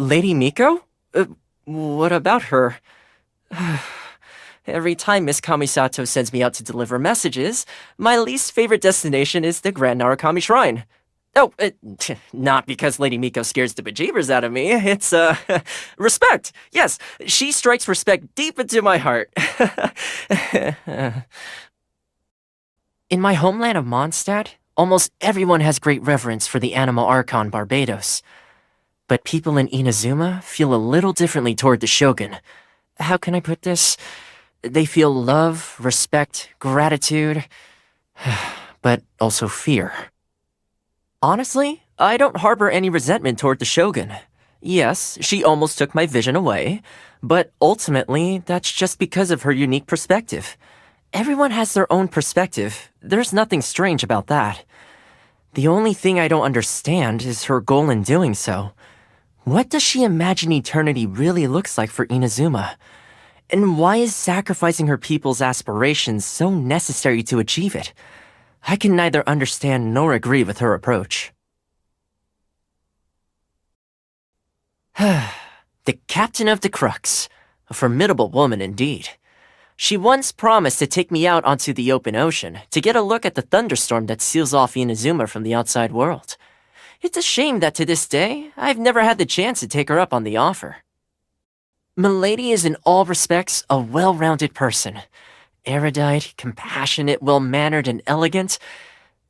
Lady Miko? What about her? Every time Miss Kamisato sends me out to deliver messages, my least favorite destination is the Grand Narukami Shrine. Oh, not because Lady Miko scares the bejeebers out of me. It's, respect. Yes, she strikes respect deep into my heart. In my homeland of Mondstadt, almost everyone has great reverence for the Anima Archon Barbados. But people in Inazuma feel a little differently toward the Shogun. How can I put this? They feel love, respect, gratitude, but also fear. Honestly, I don't harbor any resentment toward the Shogun. Yes, she almost took my vision away, but ultimately, that's just because of her unique perspective. Everyone has their own perspective. There's nothing strange about that. The only thing I don't understand is her goal in doing so. What does she imagine eternity really looks like for Inazuma? And why is sacrificing her people's aspirations so necessary to achieve it? I can neither understand nor agree with her approach. The Captain of the Crux. A formidable woman indeed. She once promised to take me out onto the open ocean to get a look at the thunderstorm that seals off Inazuma from the outside world. It's a shame that to this day, I've never had the chance to take her up on the offer. Milady is in all respects a well-rounded person. Erudite, compassionate, well-mannered, and elegant.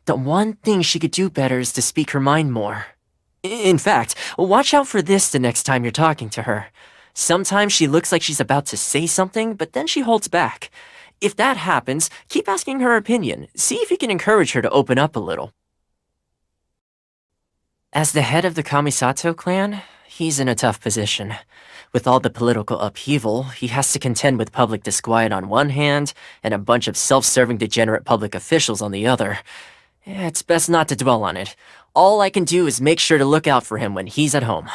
The one thing she could do better is to speak her mind more. In fact, watch out for this the next time you're talking to her. Sometimes she looks like she's about to say something, but then she holds back. If that happens, keep asking her opinion. See if you can encourage her to open up a little. As the head of the Kamisato clan, he's in a tough position. With all the political upheaval, he has to contend with public disquiet on one hand, and a bunch of self-serving degenerate public officials on the other. It's best not to dwell on it. All I can do is make sure to look out for him when he's at home.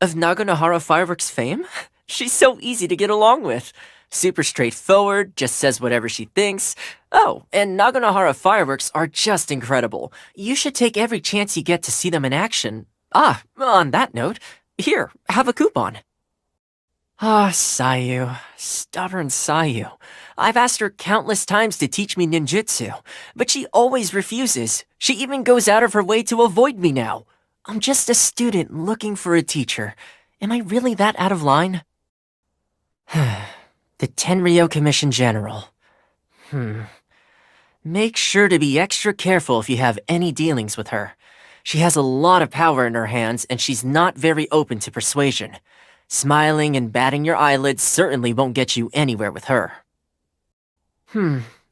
Of Naganohara Fireworks fame? She's so easy to get along with. Super straightforward, just says whatever she thinks. Oh, and Naganohara Fireworks are just incredible. You should take every chance you get to see them in action. Ah, on that note, here, have a coupon. Ah, Sayu. Stubborn Sayu. I've asked her countless times to teach me ninjutsu, but she always refuses. She even goes out of her way to avoid me now. I'm just a student looking for a teacher. Am I really that out of line? The Tenryou Commission General. Make sure to be extra careful if you have any dealings with her. She has a lot of power in her hands, and she's not very open to persuasion. Smiling and batting your eyelids certainly won't get you anywhere with her.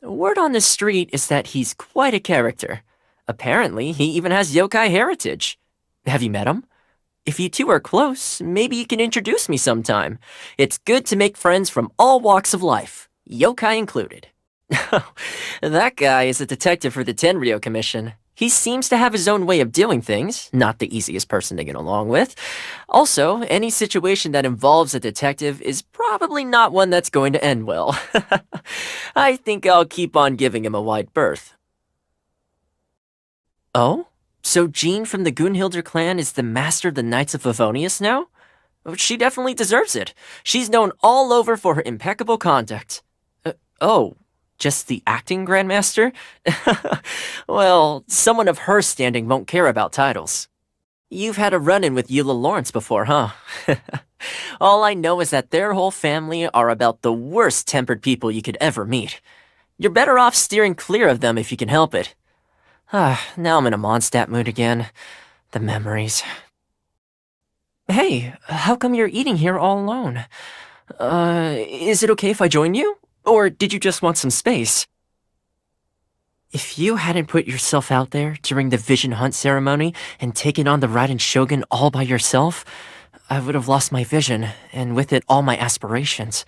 Word on the street is that he's quite a character. Apparently, he even has yokai heritage. Have you met him? If you two are close, maybe you can introduce me sometime. It's good to make friends from all walks of life, yokai included. That guy is a detective for the Tenryou Commission. He seems to have his own way of doing things, not the easiest person to get along with. Also, any situation that involves a detective is probably not one that's going to end well. I think I'll keep on giving him a wide berth. Oh? So Jean from the Gunhilder clan is the master of the Knights of Favonius now? She definitely deserves it. She's known all over for her impeccable conduct. Oh, just the acting Grandmaster? Well, someone of her standing won't care about titles. You've had a run-in with Eula Lawrence before, huh? All I know is that their whole family are about the worst-tempered people you could ever meet. You're better off steering clear of them if you can help it. Now I'm in a Mondstadt mood again. The memories. Hey, how come you're eating here all alone? Is it okay if I join you? Or did you just want some space? If you hadn't put yourself out there during the Vision Hunt ceremony and taken on the Raiden Shogun all by yourself, I would have lost my vision, and with it all my aspirations.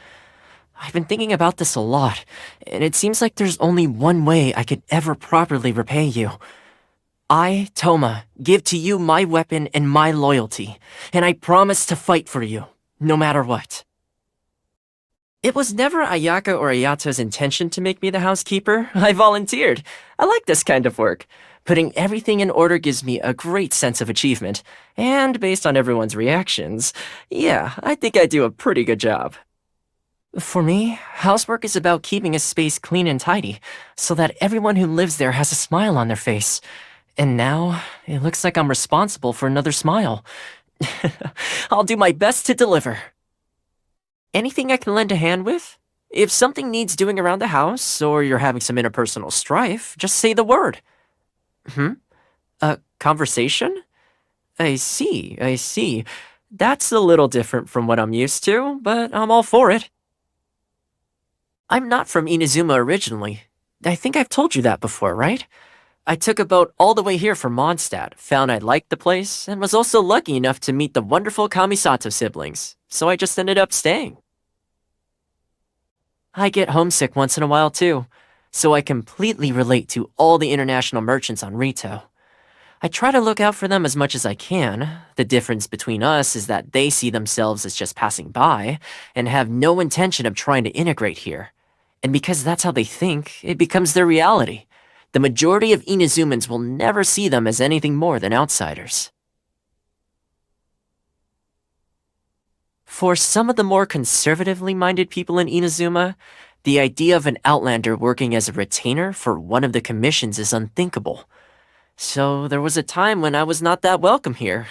I've been thinking about this a lot, and it seems like there's only one way I could ever properly repay you. I, Thoma, give to you my weapon and my loyalty, and I promise to fight for you, no matter what. It was never Ayaka or Ayato's intention to make me the housekeeper. I volunteered. I like this kind of work. Putting everything in order gives me a great sense of achievement, and based on everyone's reactions, yeah, I think I do a pretty good job. For me, housework is about keeping a space clean and tidy, so that everyone who lives there has a smile on their face. And now, it looks like I'm responsible for another smile. I'll do my best to deliver. Anything I can lend a hand with? If something needs doing around the house, or you're having some interpersonal strife, just say the word. Hmm? A conversation? I see, I see. That's a little different from what I'm used to, but I'm all for it. I'm not from Inazuma originally. I think I've told you that before, right? I took a boat all the way here from Mondstadt, found I liked the place, and was also lucky enough to meet the wonderful Kamisato siblings, so I just ended up staying. I get homesick once in a while too, so I completely relate to all the international merchants on Rito. I try to look out for them as much as I can. The difference between us is that they see themselves as just passing by, and have no intention of trying to integrate here. And because that's how they think, it becomes their reality. The majority of Inazumans will never see them as anything more than outsiders. For some of the more conservatively minded people in Inazuma, the idea of an outlander working as a retainer for one of the commissions is unthinkable. So there was a time when I was not that welcome here.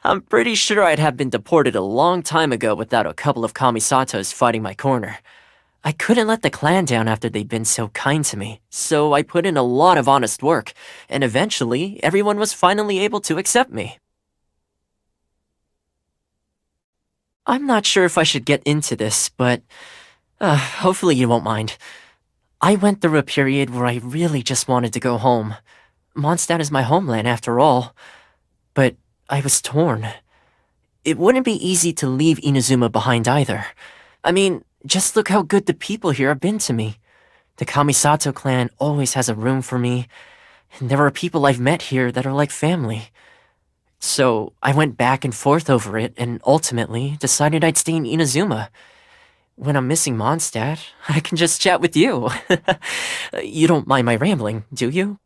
I'm pretty sure I'd have been deported a long time ago without a couple of Kamisatos fighting my corner. I couldn't let the clan down after they'd been so kind to me, so I put in a lot of honest work, and eventually everyone was finally able to accept me. I'm not sure if I should get into this, but hopefully you won't mind. I went through a period where I really just wanted to go home. Mondstadt is my homeland after all, but I was torn. It wouldn't be easy to leave Inazuma behind either. I mean, just look how good the people here have been to me. The Kamisato clan always has a room for me, and there are people I've met here that are like family. So I went back and forth over it and ultimately decided I'd stay in Inazuma. When I'm missing Mondstadt, I can just chat with you. You don't mind my rambling, do you?